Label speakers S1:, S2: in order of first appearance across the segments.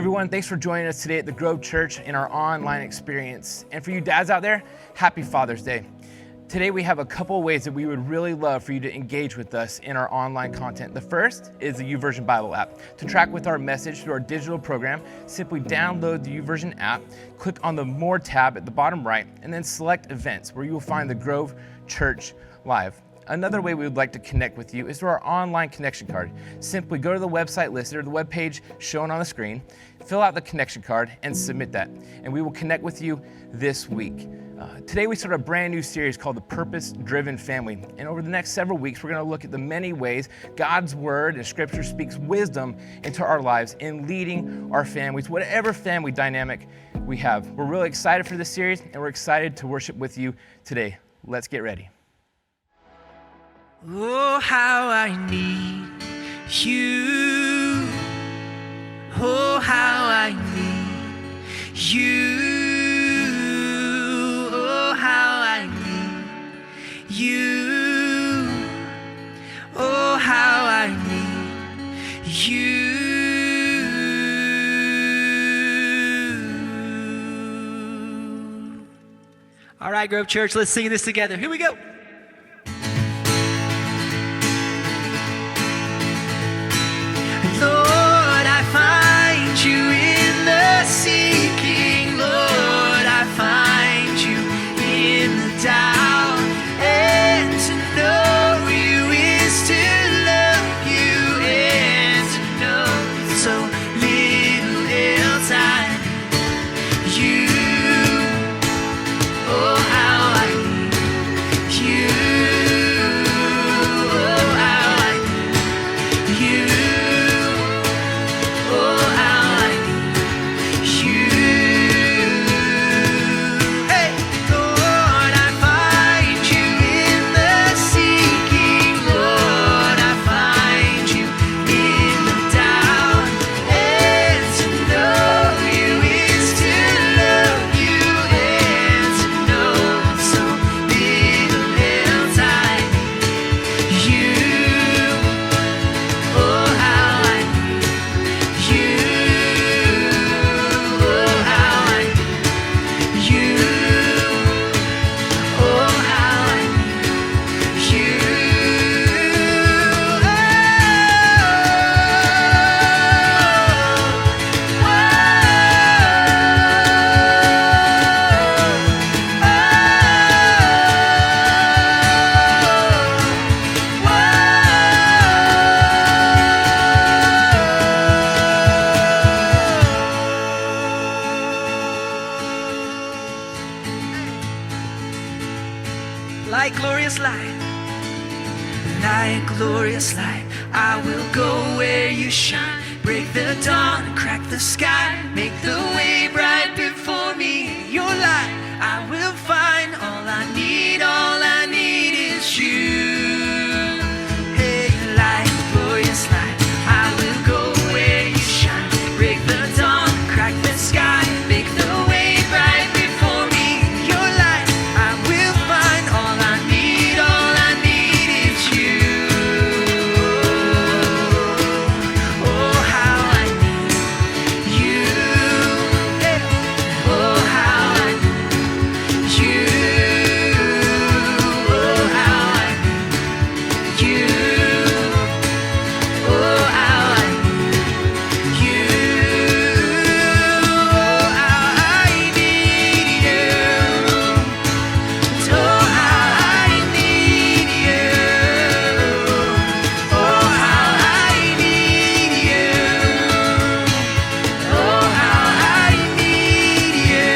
S1: Everyone, thanks for joining us today at the Grove Church in our online experience. And for you dads out there, happy Father's Day. Today we have a couple of ways that we would really love for you to engage with us in our online content. The first is the YouVersion Bible app. To track with our message through our digital program, simply download the YouVersion app, click on the More tab at the bottom right, and then select Events, where you will find the Grove Church Live. Another way we would like to connect with you is through our online connection card. Simply go to the website listed or the web page shown on the screen, fill out the connection card, and submit that. And we will connect with you this week. Today we start a brand new series called The Purpose-Driven Family. And over the next several weeks, we're going to look at the many ways God's Word and Scripture speaks wisdom into our lives in leading our families, whatever family dynamic we have. We're really excited for this series, and we're excited to worship with you today. Let's get ready.
S2: Oh, how I need you. Oh, how I need you. Oh, how I need you. Oh, how I need you. All right, Grove Church, let's sing this together. Here we go. Lord, I find you in the seeking. Lord, I find you in the doubt. And to know you is to love you, and to know so little else I need you. Oh, how I need you. Oh, how I need you. Like glorious light, I will go where you shine. Break the dawn, crack the sky, make the way bright before me. Your light, I will find. All I need is you. Hey, like glorious light, I will go where you shine. Break the dawn, crack the sky, make the way bright before me. Your light, I will find. All I need is you. Oh, how I need you. Hey. Oh, how I need you. Oh, how I need you. Oh, how I need you. Oh, how I need you. Oh, how I need you. Oh, how I need you. Oh, how I need you.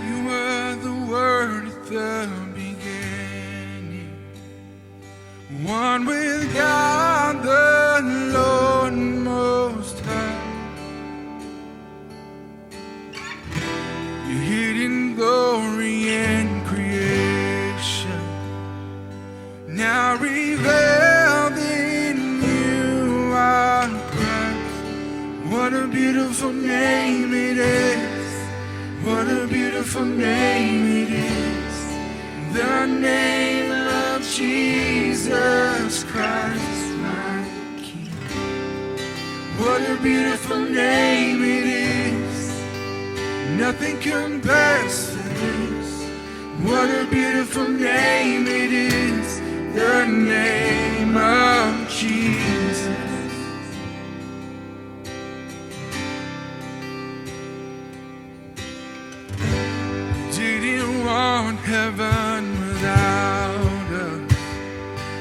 S3: You were the Word at the beginning, one with God the Lord Most High. Your hidden glory in creation, now revealed in you are Christ. What a beautiful name it is. What a beautiful beautiful name it is, the name of Jesus Christ, my King. What a beautiful name it is, nothing compares to this. What a beautiful name it is, the name of Jesus. Didn't want heaven without us,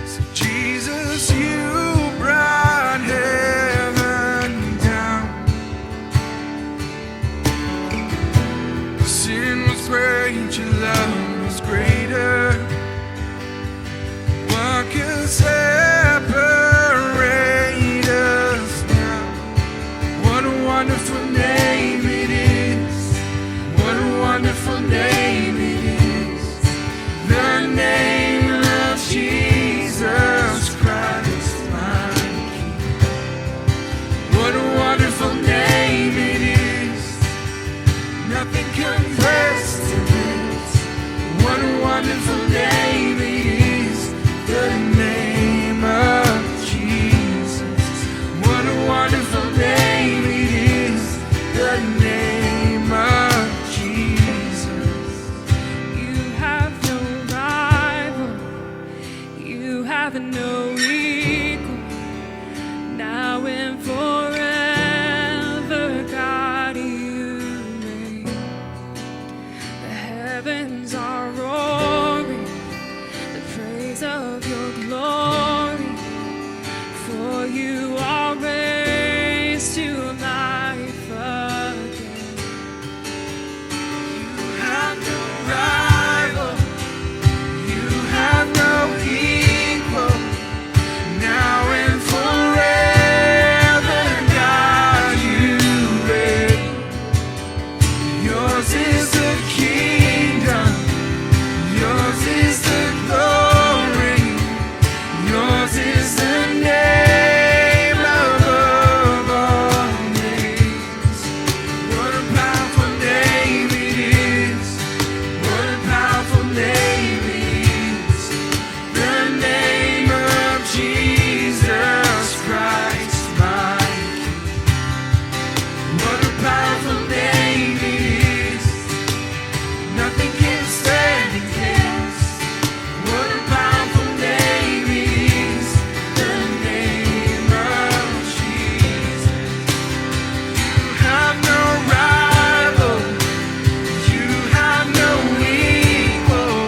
S3: so Jesus, you brought heaven down. Sin was great, your love was greater. What could separate us now? What a wonderful name it is, what a wonderful name it is, the name of Jesus Christ, my King. What a wonderful name it is, nothing compares to this. What a wonderful name it is, the name of Jesus. What a wonderful name it is, the name of Jesus.
S2: You have no rival, you have no equal, now and forever, God, you reign. The heavens are roaring the praise of your glory, for you are raised to life again.
S3: You have no rival, you have no equal, now and forever, God, you reign. Yours is the kingdom, yours is the glory, yours is the name above all names. What a powerful name it is, what a powerful name it is, the name of Jesus Christ, my King. What a powerful name it is, nothing can stand against. What a powerful name it is, the name of Jesus. You have no rival, you have no equal,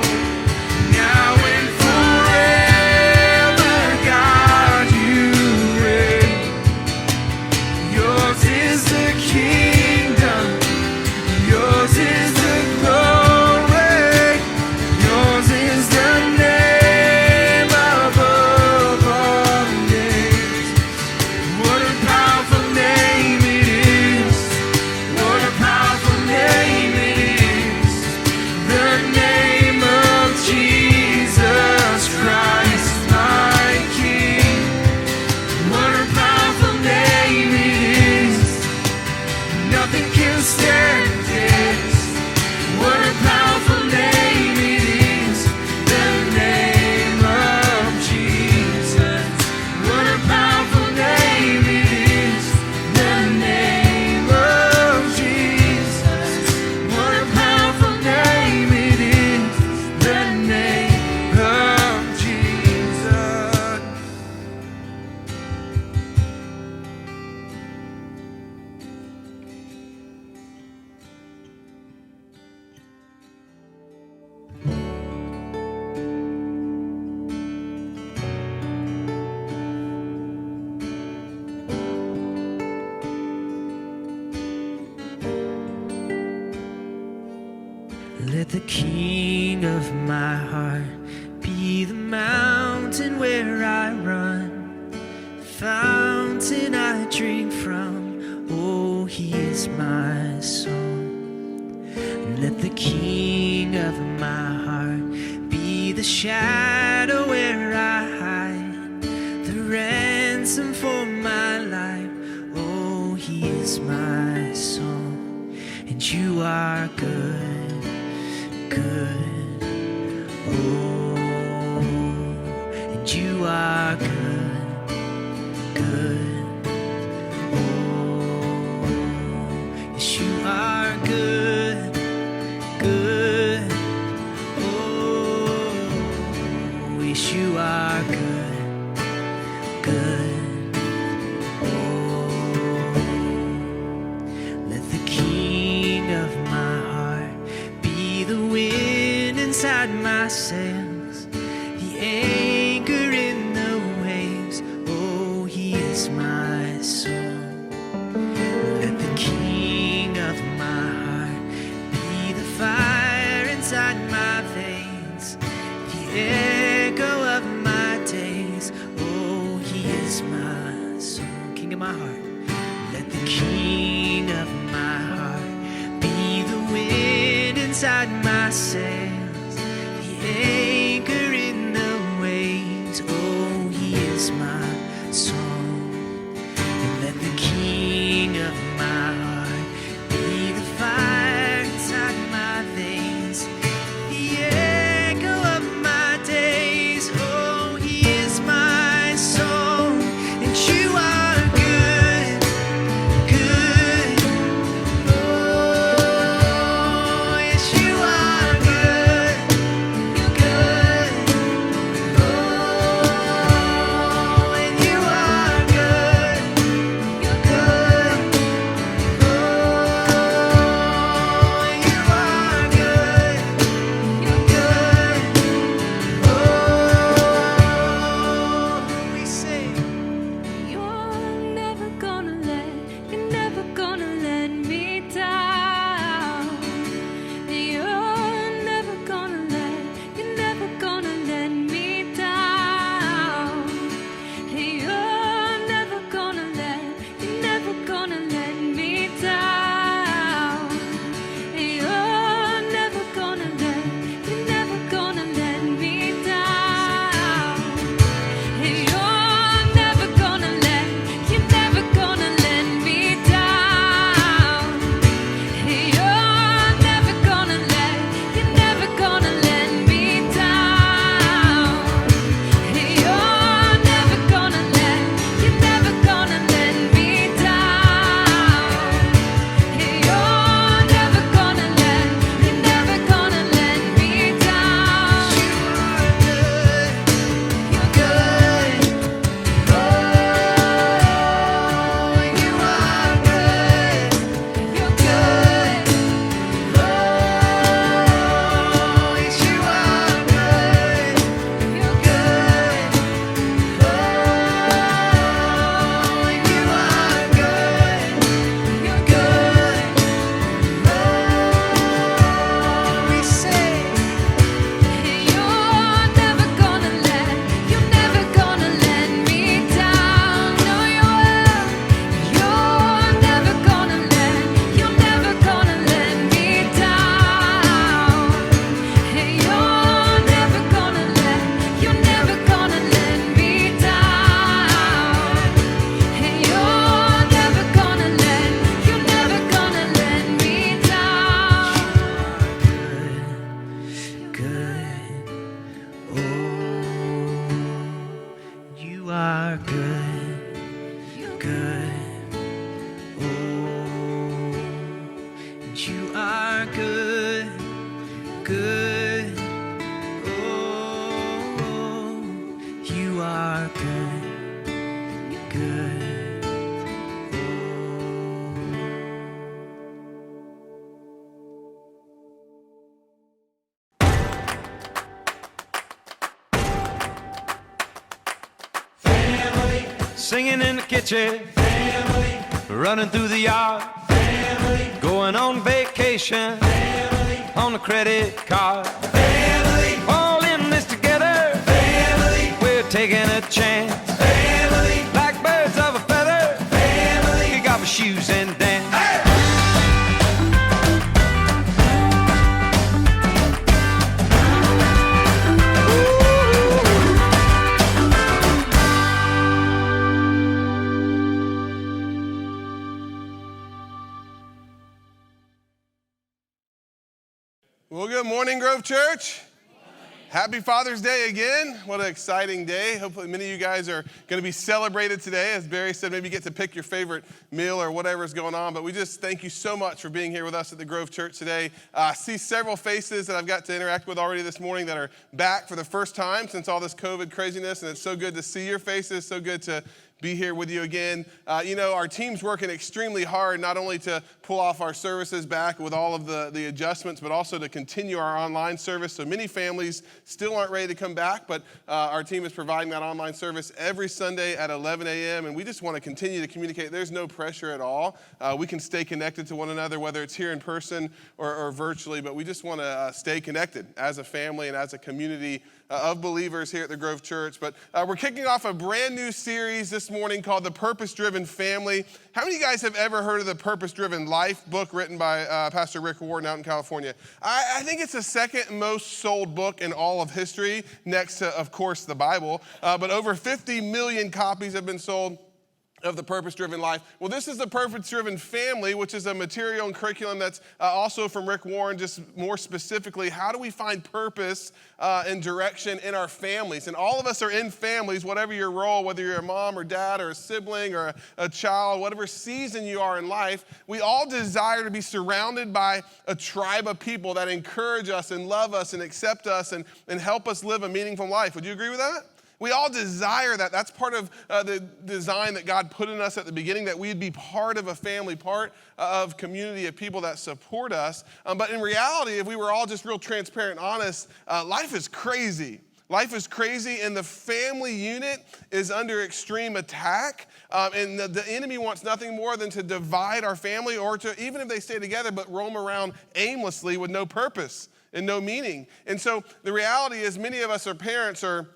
S3: now and forever, God, you reign. Yours is the kingdom, yours is the glory, yours is the name above all names. What a powerful name it is, what a powerful name it is, the name of Jesus Christ, my King. What a powerful name it is, nothing can stand against. What a powerful name it is, the name of Jesus. What a powerful name it is, the name of Jesus. What a powerful name it is, the name of Jesus.
S2: Let the King of my heart be the mountain where I run, the fountain I drink from. Oh, he is my song. And let the King of my heart be the shadow where I hide, the ransom for my life. Oh, he is my song. And you are good. inside my sails, the anchor in the waves. Oh, he is my song. Let the king of my heart be the fire inside my veins, the echo of my days. Oh, he is my song, king of my heart. Let the king of my heart be the wind inside my sails, the anchor in the waves. Oh, he is my song. And let the king of my heart be the fire inside my veins, the echo of my days. Oh, he is my song. And you are good, good. Oh, yes, you are good, you're good. Oh, and you are good, you're good. Oh, and you are good, you're good. Oh, we sing.
S4: You're never gonna let me down. You're never gonna let me down. You're never gonna let me down. You're never gonna let me down. You're never gonna let me down. You're never gonna let me down. You're never gonna let me down. You're never gonna let me down.
S2: You're good. Oh, you are good.
S4: You're good.
S2: Oh, yes, you are good.
S4: You're good.
S2: Oh, you are good.
S4: You're good.
S2: Oh, we say.
S4: You're never gonna let me down. No, you will. You're never gonna let me down. You're never gonna let me down. You're never gonna let me down.
S2: Good. Oh, you are good. Good. Oh, you are good. Good. Oh, you are good. Good.
S5: Singing in the kitchen, running through the yard, going on vacation, on a credit card. All in this together, we're taking a chance. Like birds of a feather, kick off our shoes and dance.
S6: Well, good morning, Grove Church. Happy Father's Day again. What an exciting day. Hopefully many of you guys are going to be celebrated today. As Barry said, maybe you get to pick your favorite meal or whatever is going on. But we just thank you so much for being here with us at the Grove Church today. I see several faces that I've got to interact with already this morning that are back for the first time since all this COVID craziness. And it's so good to see your faces, so good to be here with you again. Our team's working extremely hard, not only to pull off our services back with all of the adjustments, but also to continue our online service. So many families still aren't ready to come back, but our team is providing that online service every Sunday at 11 a.m. And we just want to continue to communicate. There's no pressure at all. We can stay connected to one another, whether it's here in person or virtually, but we just want to stay connected as a family and as a community of believers here at the Grove Church. But we're kicking off a brand new series this morning called The Purpose-Driven Family. How many of you guys have ever heard of the Purpose-Driven Life book written by Pastor Rick Warren out in California? I think it's the second most sold book in all of history, next to, of course, the Bible. But over 50 million copies have been sold of The Purpose-Driven Life. Well, this is The Purpose-Driven Family, which is a material and curriculum that's also from Rick Warren, just more specifically, how do we find purpose and direction in our families? And all of us are in families, whatever your role, whether you're a mom or dad or a sibling or a child, whatever season you are in life, we all desire to be surrounded by a tribe of people that encourage us and love us and accept us and help us live a meaningful life. Would you agree with that? We all desire that. That's part of the design that God put in us at the beginning, that we'd be part of a family, part of community of people that support us. But in reality, if we were all just real transparent and honest, life is crazy. Life is crazy, and the family unit is under extreme attack. And the enemy wants nothing more than to divide our family, or to, even if they stay together, but roam around aimlessly with no purpose and no meaning. And so the reality is many of us are parents are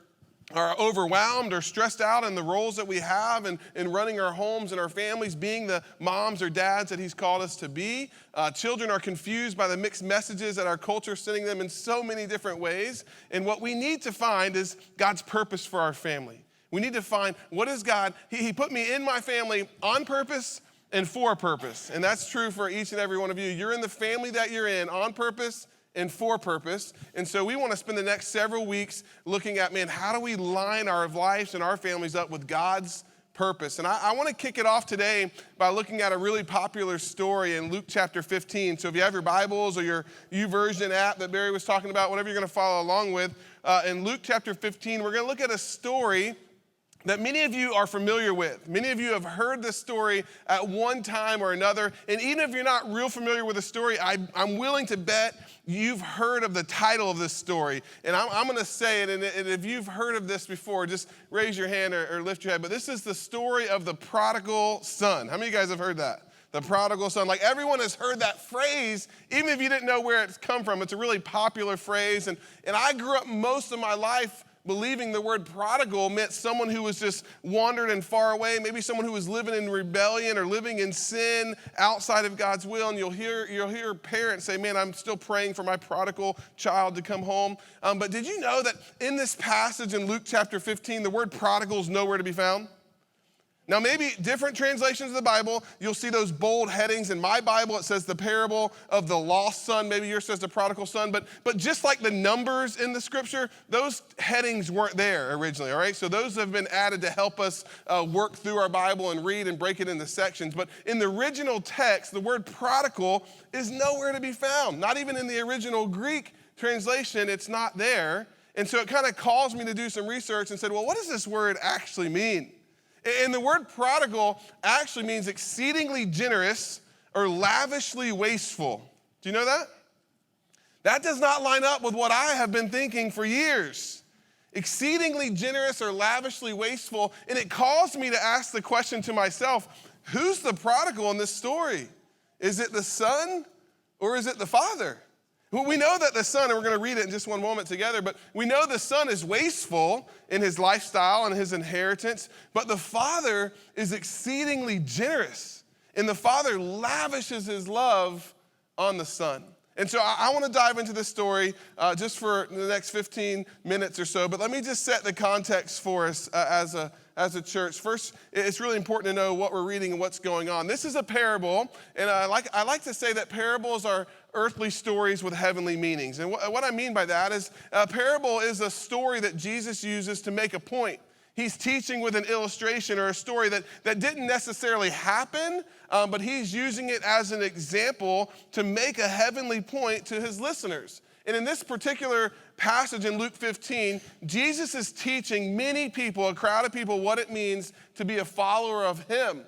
S6: overwhelmed or stressed out in the roles that we have in running our homes and our families, being the moms or dads that he's called us to be. Children are confused by the mixed messages that our culture is sending them in so many different ways. And what we need to find is God's purpose for our family. We need to find, what is God? He put me in my family on purpose and for a purpose. And that's true for each and every one of you. You're in the family that you're in on purpose and for purpose. And so we want to spend the next several weeks looking at, how do we line our lives and our families up with God's purpose? And I want to kick it off today by looking at a really popular story in Luke chapter 15. So if you have your Bibles or your YouVersion app that Barry was talking about, whatever you're going to follow along with, in Luke chapter 15, we're going to look at a story that many of you are familiar with. Many of you have heard this story at one time or another. And even if you're not real familiar with the story, I'm willing to bet you've heard of the title of this story. And I'm going to say it, and if you've heard of this before, just raise your hand or lift your head. But this is the story of the prodigal son. How many of you guys have heard that? The prodigal son. Like, everyone has heard that phrase, even if you didn't know where it's come from. It's a really popular phrase. And I grew up most of my life believing the word prodigal meant someone who was just wandered and far away, maybe someone who was living in rebellion or living in sin outside of God's will. And you'll hear parents say, I'm still praying for my prodigal child to come home. But did you know that in this passage in Luke chapter 15, the word prodigal is nowhere to be found? Now, maybe different translations of the Bible, you'll see those bold headings. In my Bible, it says the parable of the lost son. Maybe yours says the prodigal son. But just like the numbers in the scripture, those headings weren't there originally, all right? So those have been added to help us work through our Bible and read and break it into sections. But in the original text, the word prodigal is nowhere to be found. Not even in the original Greek translation, it's not there. And so it kind of caused me to do some research and said, well, what does this word actually mean? And the word prodigal actually means exceedingly generous or lavishly wasteful. Do you know that? That does not line up with what I have been thinking for years. Exceedingly generous or lavishly wasteful. And it caused me to ask the question to myself, who's the prodigal in this story? Is it the son or is it the father? Well, we know that the son, and we're going to read it in just one moment together, but we know the son is wasteful in his lifestyle and his inheritance, but the father is exceedingly generous, and the father lavishes his love on the son. And so I want to dive into this story just for the next 15 minutes or so, but let me just set the context for us as a church. First, it's really important to know what we're reading and what's going on. This is a parable, and I like to say that parables are earthly stories with heavenly meanings. And what I mean by that is a parable is a story that Jesus uses to make a point. He's teaching with an illustration or a story that didn't necessarily happen, but he's using it as an example to make a heavenly point to his listeners. And in this particular passage in Luke 15, Jesus is teaching many people, a crowd of people, what it means to be a follower of him.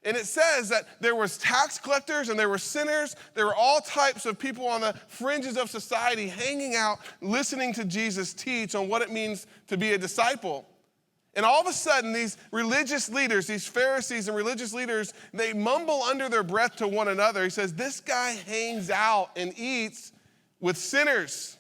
S6: And it says that there was tax collectors and there were sinners. There were all types of people on the fringes of society hanging out, listening to Jesus teach on what it means to be a disciple. And all of a sudden, these religious leaders, these Pharisees and religious leaders, they mumble under their breath to one another. He says, this guy hangs out and eats with sinners.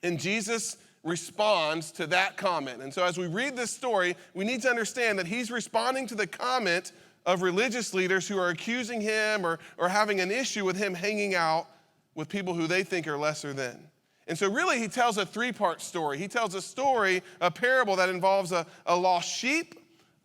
S6: And Jesus responds to that comment. And so as we read this story, we need to understand that he's responding to the comment of religious leaders who are accusing him or having an issue with him hanging out with people who they think are lesser than. And so really he tells a three-part story. He tells a story, a parable that involves a lost sheep,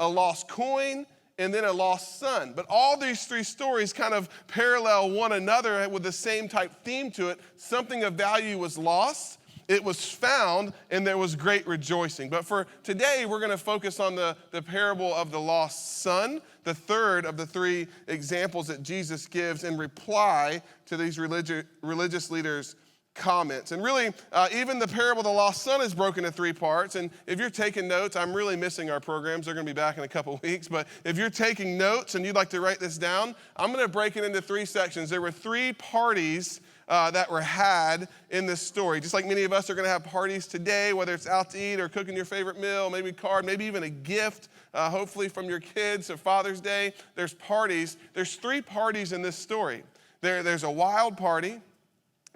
S6: a lost coin, and then a lost son. But all these three stories kind of parallel one another with the same type theme to it. Something of value was lost, it was found, and there was great rejoicing. But for today, we're going to focus on the parable of the lost son, the third of the three examples that Jesus gives in reply to these religious leaders' comments. And really, even the parable of the lost son is broken into three parts. And if you're taking notes, I'm really missing our programs. They're going to be back in a couple weeks. But if you're taking notes and you'd like to write this down, I'm going to break it into three sections. There were three parties that were had in this story. Just like many of us are going to have parties today, whether it's out to eat or cooking your favorite meal, maybe a card, maybe even a gift, hopefully from your kids, so Father's Day. There's parties. There's three parties in this story. There's a wild party,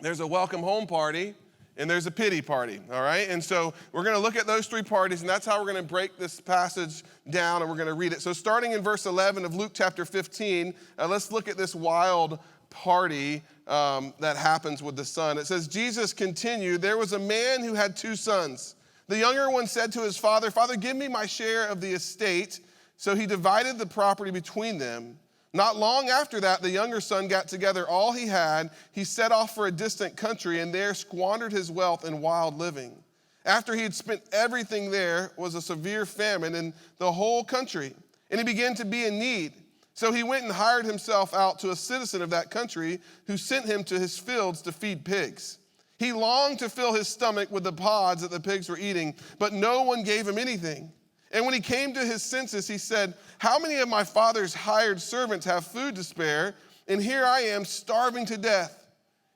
S6: there's a welcome home party, and there's a pity party, all right? And so we're going to look at those three parties, and that's how we're going to break this passage down, and we're going to read it. So starting in verse 11 of Luke chapter 15, let's look at this wild party that happens with the son. It says, Jesus continued, there was a man who had two sons. The younger one said to his father, Father, give me my share of the estate. So he divided the property between them. Not long after that, the younger son got together all he had. He set off for a distant country and there squandered his wealth in wild living. After he had spent everything, there was a severe famine in the whole country, and he began to be in need. So he went and hired himself out to a citizen of that country who sent him to his fields to feed pigs. He longed to fill his stomach with the pods that the pigs were eating, but no one gave him anything. And when he came to his senses, he said, how many of my father's hired servants have food to spare, and here I am starving to death?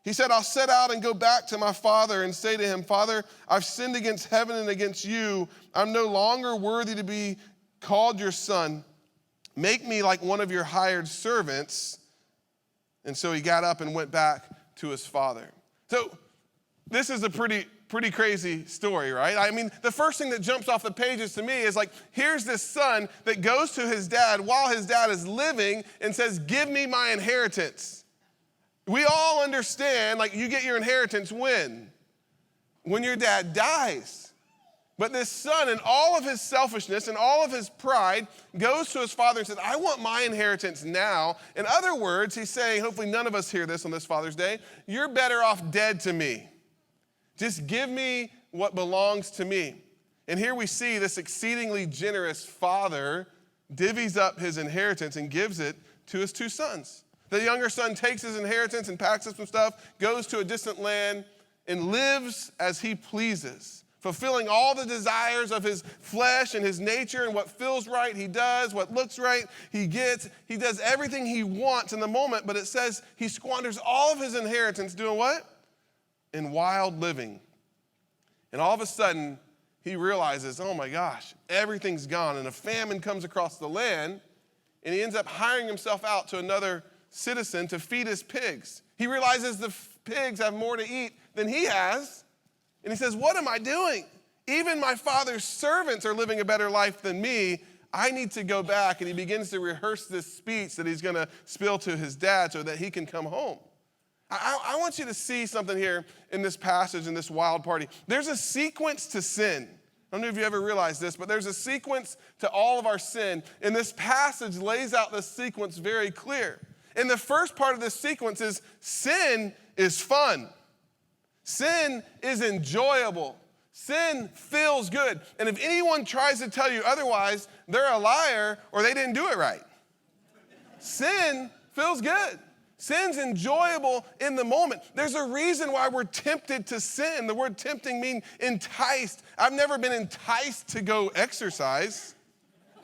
S6: He said, I'll set out and go back to my father and say to him, Father, I've sinned against heaven and against you. I'm no longer worthy to be called your son. Make me like one of your hired servants. And so he got up and went back to his father. So this is a pretty crazy story, right? I mean, the first thing that jumps off the pages to me is like, here's this son that goes to his dad while his dad is living and says, give me my inheritance. We all understand, like, you get your inheritance when your dad dies. But this son, in all of his selfishness and all of his pride, goes to his father and says, I want my inheritance now. In other words, he's saying, hopefully none of us hear this on this Father's Day, you're better off dead to me. Just give me what belongs to me. And here we see this exceedingly generous father divvies up his inheritance and gives it to his two sons. The younger son takes his inheritance and packs up some stuff, goes to a distant land, and lives as he pleases, fulfilling all the desires of his flesh and his nature, and what feels right, he does. What looks right, he gets. He does everything he wants in the moment, but it says he squanders all of his inheritance doing what? In wild living. And all of a sudden, he realizes, oh my gosh, everything's gone. And a famine comes across the land, and he ends up hiring himself out to another citizen to feed his pigs. He realizes the pigs have more to eat than he has. And he says, what am I doing? Even my father's servants are living a better life than me. I need to go back. And he begins to rehearse this speech that he's going to spill to his dad so that he can come home. I want you to see something here in this passage, in this wild party. There's a sequence to sin. I don't know if you ever realized this, but there's a sequence to all of our sin. And this passage lays out this sequence very clear. And the first part of this sequence is sin is fun. Sin is enjoyable. Sin feels good. And if anyone tries to tell you otherwise, they're a liar or they didn't do it right. Sin feels good. Sin's enjoyable in the moment. There's a reason why we're tempted to sin. The word tempting means enticed. I've never been enticed to go exercise,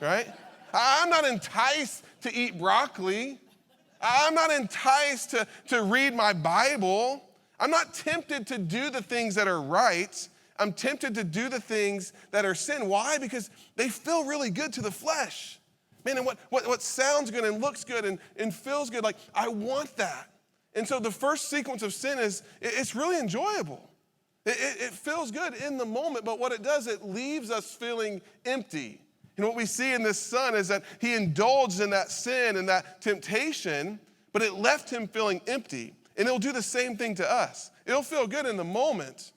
S6: right? I'm not enticed to eat broccoli. I'm not enticed to read my Bible. I'm not tempted to do the things that are right. I'm tempted to do the things that are sin. Why? Because they feel really good to the flesh. Man, and what sounds good and looks good and feels good, like I want that. And so the first sequence of sin is, it's really enjoyable. It feels good in the moment, but what it does, it leaves us feeling empty. And what we see in this son is that he indulged in that sin and that temptation, but it left him feeling empty. And it'll do the same thing to us. It'll feel good in the moment,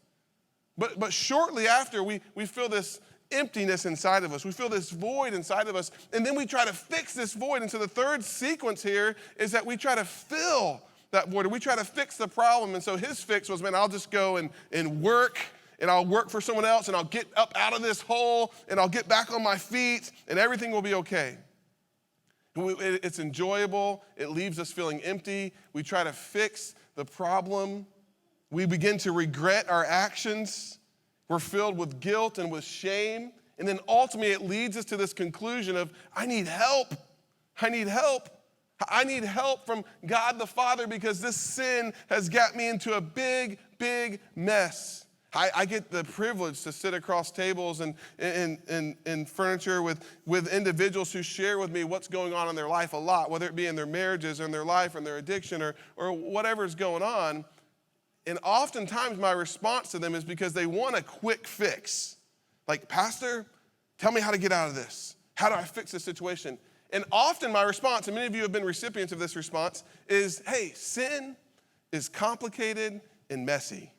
S6: but shortly after, we feel this emptiness inside of us. We feel this void inside of us, and then we try to fix this void. And so the third sequence here is that we try to fill that void, or we try to fix the problem. And so his fix was, man, I'll just go and work, and I'll work for someone else, and I'll get up out of this hole, and I'll get back on my feet, and everything will be okay. It's enjoyable. It leaves us feeling empty. We try to fix the problem. We begin to regret our actions. We're filled with guilt and with shame. And then ultimately it leads us to this conclusion of, I need help. I need help. I need help from God the Father because this sin has got me into a big, big mess. I get the privilege to sit across tables and furniture with individuals who share with me what's going on in their life a lot, whether it be in their marriages or in their life or in their addiction or whatever's going on. And oftentimes my response to them is because they want a quick fix. Like, Pastor, tell me how to get out of this. How do I fix this situation? And often my response, and many of you have been recipients of this response, is, hey, sin is complicated and messy.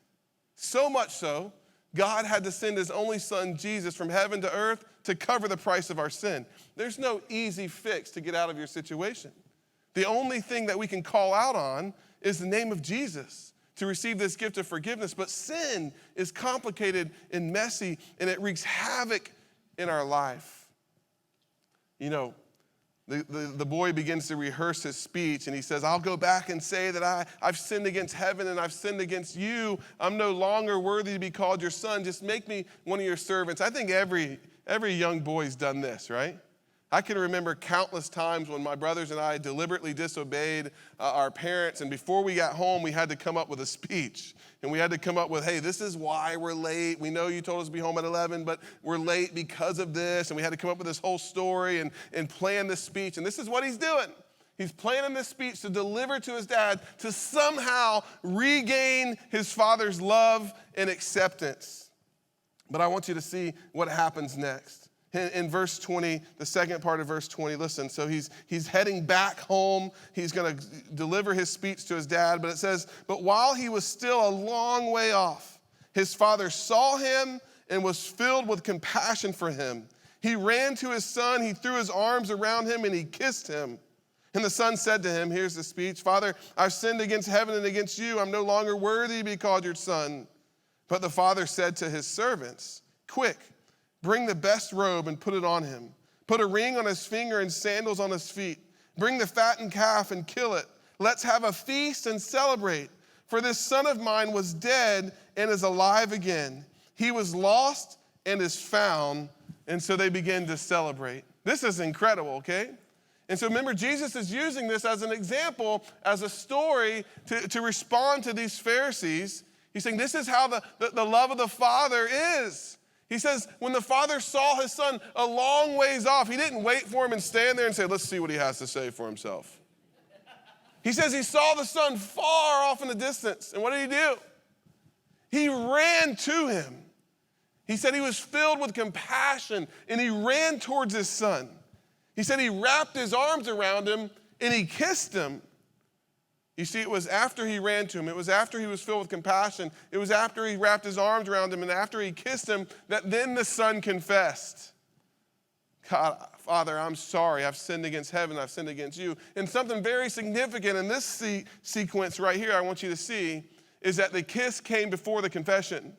S6: So much so, God had to send his only son, Jesus, from heaven to earth to cover the price of our sin. There's no easy fix to get out of your situation. The only thing that we can call out on is the name of Jesus to receive this gift of forgiveness. But sin is complicated and messy, and it wreaks havoc in our life. You know, the boy begins to rehearse his speech, and he says, I'll go back and say that I've sinned against heaven and I've sinned against you. I'm no longer worthy to be called your son. Just make me one of your servants. I think every young boy's done this, right? I can remember countless times when my brothers and I deliberately disobeyed our parents, and before we got home, we had to come up with a speech. And we had to come up with, hey, this is why we're late. We know you told us to be home at 11, but we're late because of this. And we had to come up with this whole story and plan this speech. And this is what he's doing. He's planning this speech to deliver to his dad to somehow regain his father's love and acceptance. But I want you to see what happens next. In verse 20, the second part of verse 20, listen, so he's heading back home. He's going to deliver his speech to his dad, but it says, but while he was still a long way off, his father saw him and was filled with compassion for him. He ran to his son, he threw his arms around him, and he kissed him. And the son said to him, here's the speech, Father, I've sinned against heaven and against you. I'm no longer worthy to be called your son. But the father said to his servants, quick, bring the best robe and put it on him. Put a ring on his finger and sandals on his feet. Bring the fattened calf and kill it. Let's have a feast and celebrate. For this son of mine was dead and is alive again. He was lost and is found. And so they begin to celebrate. This is incredible, okay? And so remember, Jesus is using this as an example, as a story to respond to these Pharisees. He's saying this is how the love of the Father is. He says, when the father saw his son a long ways off, he didn't wait for him and stand there and say, let's see what he has to say for himself. He says he saw the son far off in the distance. And what did he do? He ran to him. He said he was filled with compassion, and he ran towards his son. He said he wrapped his arms around him, and he kissed him. You see, it was after he ran to him. It was after he was filled with compassion. It was after he wrapped his arms around him and after he kissed him that then the son confessed. God, Father, I'm sorry. I've sinned against heaven. I've sinned against you. And something very significant in this sequence right here I want you to see is that the kiss came before the confession.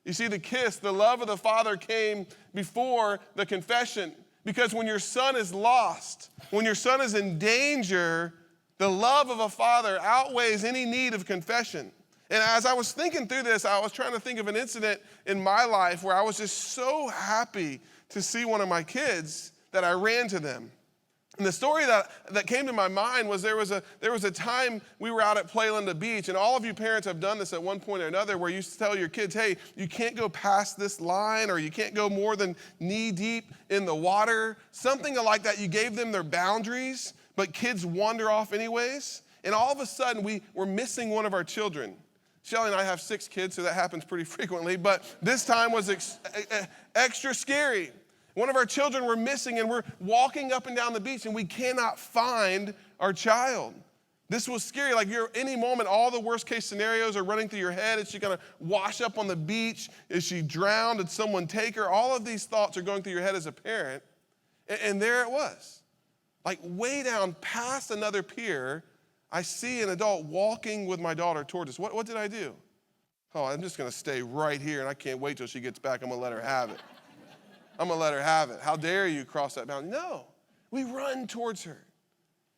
S6: You see, the kiss, the love of the Father came before the confession. Because when your son is lost, when your son is in danger, The love of a father outweighs any need of confession. And as I was thinking through this, I was trying to think of an incident in my life where I was just so happy to see one of my kids that I ran to them. And the story that came to my mind was there was a time we were out at Playland Beach, and all of you parents have done this at one point or another, where you tell your kids, hey, you can't go past this line, or you can't go more than knee deep in the water. Something like that. You gave them their boundaries, but kids wander off anyways. And all of a sudden, we were missing one of our children. Shelly and I have 6 kids, so that happens pretty frequently, but this time was extra scary. One of our children were missing, and we're walking up and down the beach, and we cannot find our child. This was scary. Like, any moment, all the worst case scenarios are running through your head. Is she gonna wash up on the beach? Is she drowned? Did someone take her? All of these thoughts are going through your head as a parent. And there it was. Like, way down past another pier, I see an adult walking with my daughter towards us. What did I do? Oh, I'm just gonna stay right here, and I can't wait till she gets back. I'm gonna let her have it. I'm gonna let her have it. How dare you cross that boundary? No, we run towards her.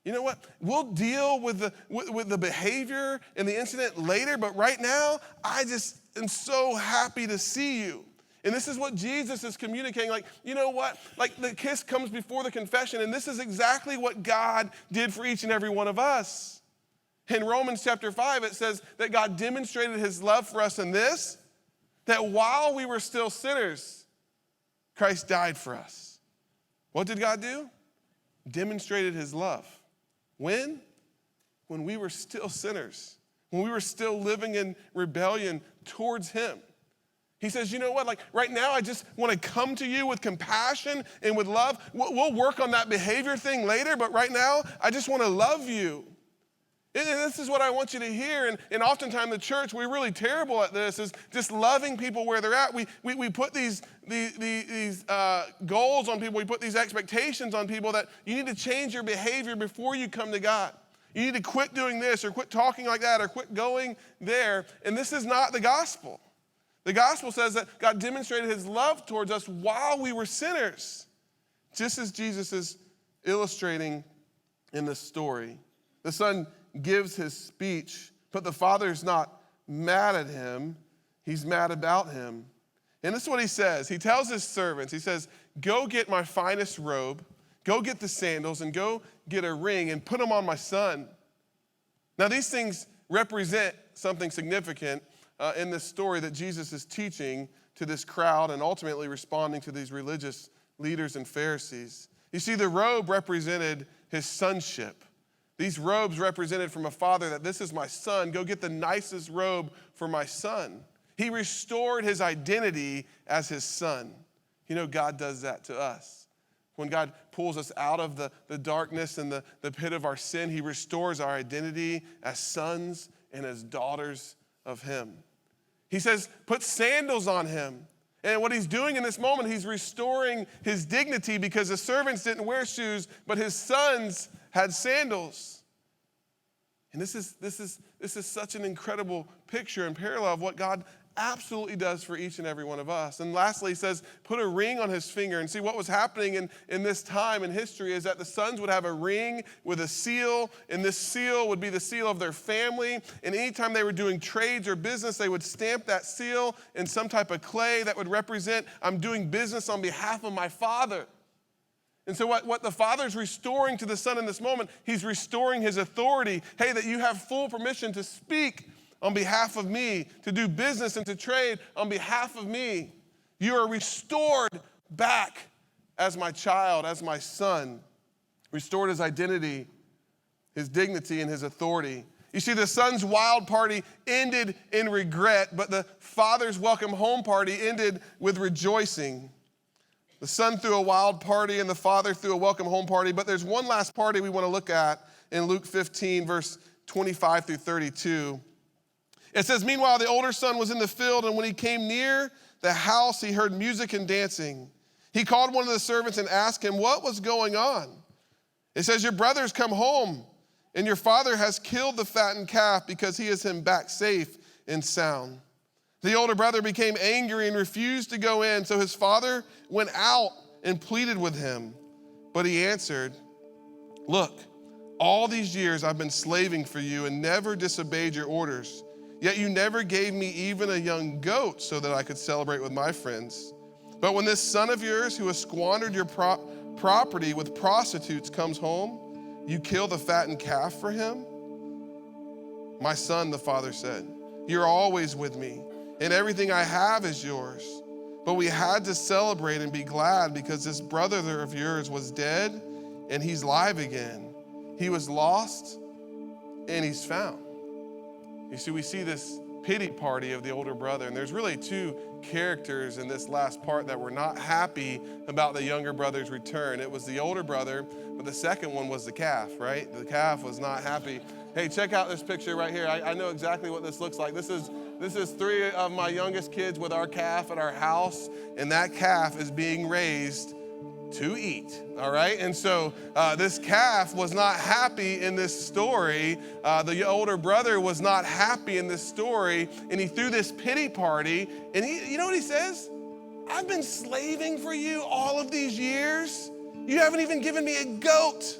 S6: You know what? We'll deal with the behavior and the incident later, but right now, I just am so happy to see you. And this is what Jesus is communicating. Like, you know what? Like, the kiss comes before the confession, and this is exactly what God did for each and every one of us. In Romans chapter 5, it says that God demonstrated his love for us in this, that while we were still sinners, Christ died for us. What did God do? Demonstrated his love. When? When we were still sinners. When we were still living in rebellion towards him. He says, you know what? Like, right now, I just want to come to you with compassion and with love. We'll work on that behavior thing later, but right now, I just want to love you. And this is what I want you to hear. And oftentimes the church, we're really terrible at this, is just loving people where they're at. We put these goals on people. We put these expectations on people that you need to change your behavior before you come to God. You need to quit doing this, or quit talking like that, or quit going there. And this is not the gospel. The gospel says that God demonstrated his love towards us while we were sinners, just as Jesus is illustrating in this story. The son gives his speech, but the father's not mad at him. He's mad about him. And this is what he says. He tells his servants, he says, go get my finest robe, go get the sandals, and go get a ring and put them on my son. Now, these things represent something significant in this story that Jesus is teaching to this crowd and ultimately responding to these religious leaders and Pharisees. You see, the robe represented his sonship. These robes represented from a father that this is my son. Go get the nicest robe for my son. He restored his identity as his son. You know, God does that to us. When God pulls us out of the darkness and the pit of our sin, he restores our identity as sons and as daughters of him. He says, put sandals on him. And what he's doing in this moment, he's restoring his dignity, because the servants didn't wear shoes, but his sons had sandals. And this is such an incredible picture and parallel of what God absolutely does for each and every one of us. And lastly, he says, put a ring on his finger. And see, what was happening in this time in history is that the sons would have a ring with a seal, and this seal would be the seal of their family. And anytime they were doing trades or business, they would stamp that seal in some type of clay that would represent, I'm doing business on behalf of my father. And so what the father's restoring to the son in this moment, he's restoring his authority. Hey, that you have full permission to speak on behalf of me, to do business and to trade on behalf of me. You are restored back as my child, as my son. Restored his identity, his dignity, and his authority. You see, the son's wild party ended in regret, but the father's welcome home party ended with rejoicing. The son threw a wild party and the father threw a welcome home party, but there's one last party we want to look at in Luke 15, verse 25 through 32. It says, meanwhile, the older son was in the field, and when he came near the house, he heard music and dancing. He called one of the servants and asked him what was going on. It says, your brother's come home, and your father has killed the fattened calf because he has him back safe and sound. The older brother became angry and refused to go in, so his father went out and pleaded with him. But he answered, look, All these years I've been slaving for you and never disobeyed your orders. Yet you never gave me even a young goat so that I could celebrate with my friends. But when this son of yours who has squandered your property with prostitutes comes home, you kill the fattened calf for him?" "My son," the father said, "you're always with me, and everything I have is yours. But we had to celebrate and be glad because this brother of yours was dead and he's alive again. He was lost and he's found." You see, we see this pity party of the older brother, and there's really two characters in this last part that were not happy about the younger brother's return. It was the older brother, but the second one was the calf, right? The calf was not happy. Hey, check out this picture right here. I know exactly what this looks like. This is 3 of my youngest kids with our calf at our house, and that calf is being raised to eat, all right? And so this calf was not happy in this story. The older brother was not happy in this story, and he threw this pity party, and you know what he says? "I've been slaving for you all of these years. You haven't even given me a goat.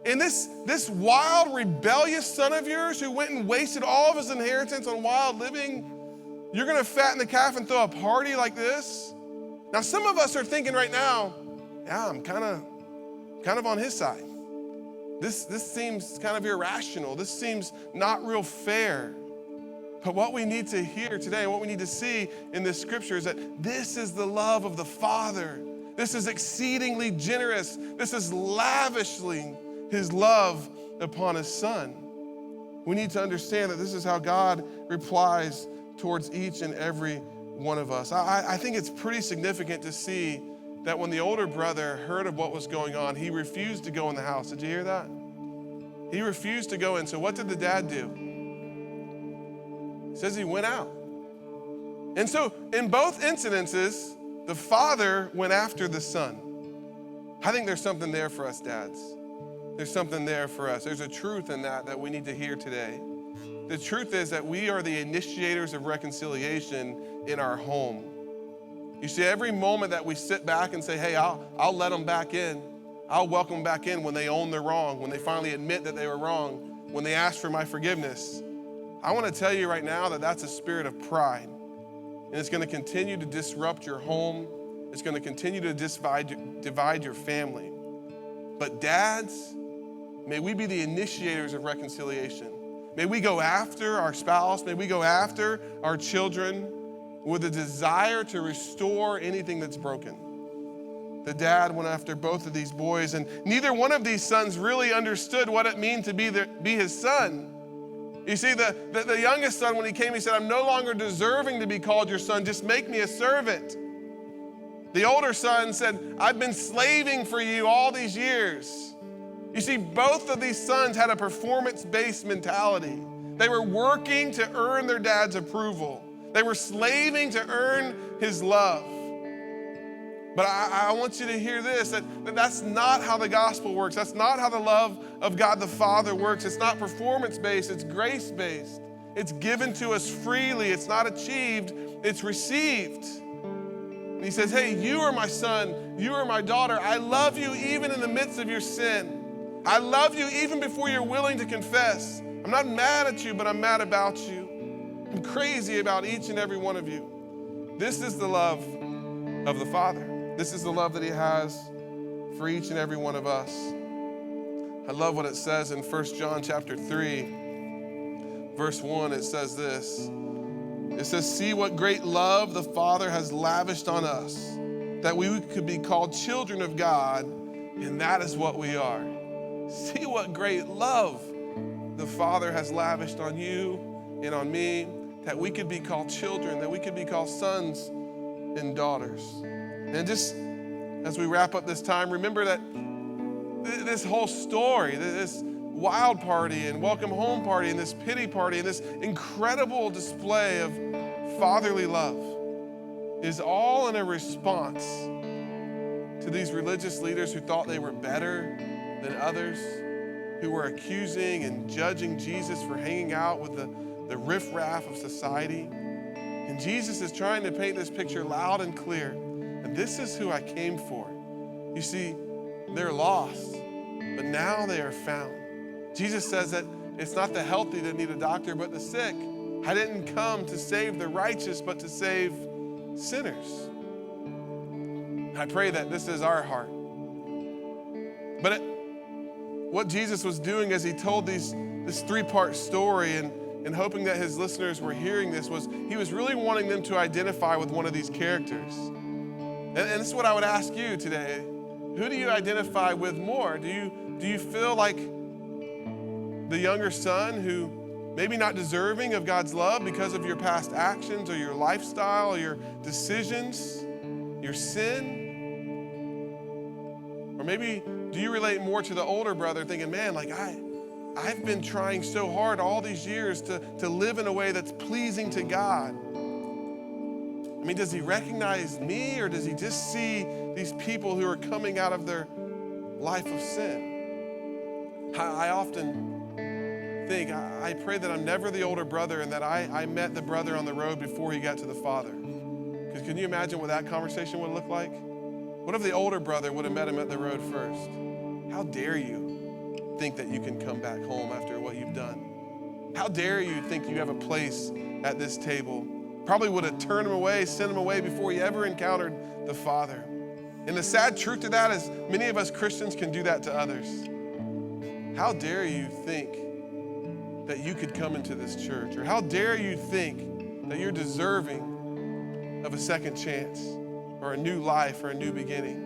S6: And this wild, rebellious son of yours who went and wasted all of his inheritance on wild living, you're gonna fatten the calf and throw a party like this?" Now, some of us are thinking right now, "Yeah, I'm kind of on his side. This seems kind of irrational. This seems not real fair." But what we need to hear today, what we need to see in this scripture is that this is the love of the Father. This is exceedingly generous. This is lavishly his love upon his Son. We need to understand that this is how God replies towards each and every one of us. I think it's pretty significant to see that when the older brother heard of what was going on, he refused to go in the house. Did you hear that? He refused to go in. So what did the dad do? It says he went out. And so in both incidences, the father went after the son. I think there's something there for us dads. There's something there for us. There's a truth in that we need to hear today. The truth is that we are the initiators of reconciliation in our home. You see, every moment that we sit back and say, "Hey, I'll let them back in. I'll welcome them back in when they own their wrong, when they finally admit that they were wrong, when they ask for my forgiveness." I want to tell you right now that that's a spirit of pride. And it's going to continue to disrupt your home. It's going to continue to divide your family. But dads, may we be the initiators of reconciliation. May we go after our spouse. May we go after our children with a desire to restore anything that's broken. The dad went after both of these boys, and neither one of these sons really understood what it meant to be his son. You see, the youngest son, when he came, he said, "I'm no longer deserving to be called your son. Just make me a servant." The older son said, "I've been slaving for you all these years." You see, both of these sons had a performance-based mentality. They were working to earn their dad's approval. They were slaving to earn his love. But I want you to hear this, that's not how the gospel works. That's not how the love of God the Father works. It's not performance-based, it's grace-based. It's given to us freely. It's not achieved, it's received. And he says, "Hey, you are my son, you are my daughter. I love you even in the midst of your sin. I love you even before you're willing to confess. I'm not mad at you, but I'm mad about you. I'm crazy about each and every one of you." This is the love of the Father. This is the love that he has for each and every one of us. I love what it says in 1 John chapter 3, verse 1. It says this. It says, "See what great love the Father has lavished on us, that we could be called children of God, and that is what we are." See what great love the Father has lavished on you and on me, that we could be called children, that we could be called sons and daughters. And just as we wrap up this time, remember that this whole story, this wild party and welcome home party and this pity party and this incredible display of fatherly love is all in a response to these religious leaders who thought they were better than others, who were accusing and judging Jesus for hanging out with the riffraff of society. And Jesus is trying to paint this picture loud and clear. And this is who I came for. You see, they're lost. but now they are found. Jesus says that it's not the healthy that need a doctor, but the sick. I didn't come to save the righteous, but to save sinners. I pray that this is our heart. But what Jesus was doing as he told this three-part story and hoping that his listeners were hearing this was he was really wanting them to identify with one of these characters. And this is what I would ask you today. Who do you identify with more? Do you feel like the younger son who maybe not deserving of God's love because of your past actions or your lifestyle or your decisions, your sin? Or maybe do you relate more to the older brother thinking, man, like I've been trying so hard all these years to live in a way that's pleasing to God. I mean, does he recognize me or does he just see these people who are coming out of their life of sin? I often think, I pray that I'm never the older brother and that I met the brother on the road before he got to the father. Because can you imagine what that conversation would look like? What if the older brother would have met him at the road first? How dare you think that you can come back home after what you've done? How dare you think you have a place at this table? Probably would have turned him away, sent him away before he ever encountered the Father. And the sad truth to that is many of us Christians can do that to others. How dare you think that you could come into this church? Or how dare you think that you're deserving of a second chance or a new life or a new beginning?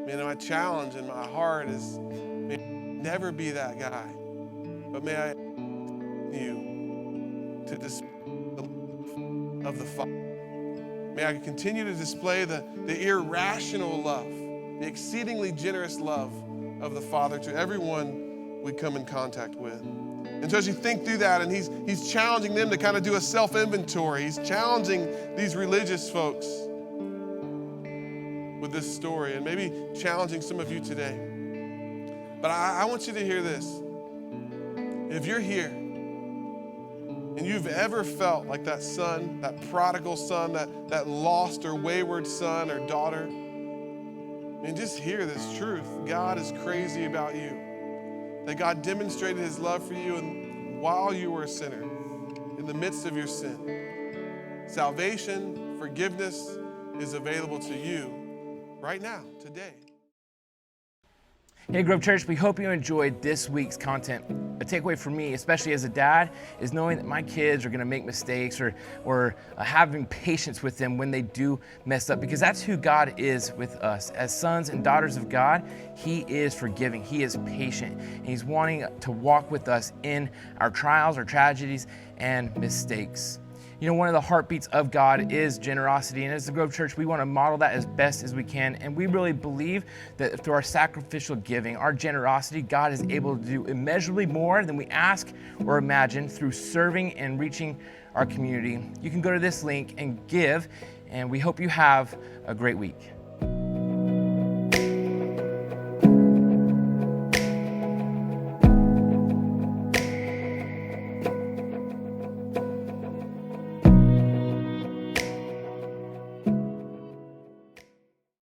S6: Man, my challenge in my heart is may I never be that guy, but may I you to display the love of the Father. May I continue to display the irrational love, the exceedingly generous love of the Father to everyone we come in contact with. And so as you think through that, and he's challenging them to kind of do a self-inventory. He's challenging these religious folks with this story and maybe challenging some of you today. But I want you to hear this. If you're here and you've ever felt like that son, that prodigal son, that lost or wayward son or daughter, and just hear this truth. God is crazy about you. That God demonstrated his love for you and while you were a sinner, in the midst of your sin. Salvation, forgiveness is available to you right now, today.
S1: Hey Grove Church, we hope you enjoyed this week's content. A takeaway for me, especially as a dad, is knowing that my kids are gonna make mistakes or having patience with them when they do mess up, because that's who God is with us. As sons and daughters of God, he is forgiving, he is patient, and he's wanting to walk with us in our trials, our tragedies, and mistakes. You know, one of the heartbeats of God is generosity, and as the Grove Church, we want to model that as best as we can, and we really believe that through our sacrificial giving, our generosity, God is able to do immeasurably more than we ask or imagine through serving and reaching our community. You can go to this link and give, and we hope you have a great week.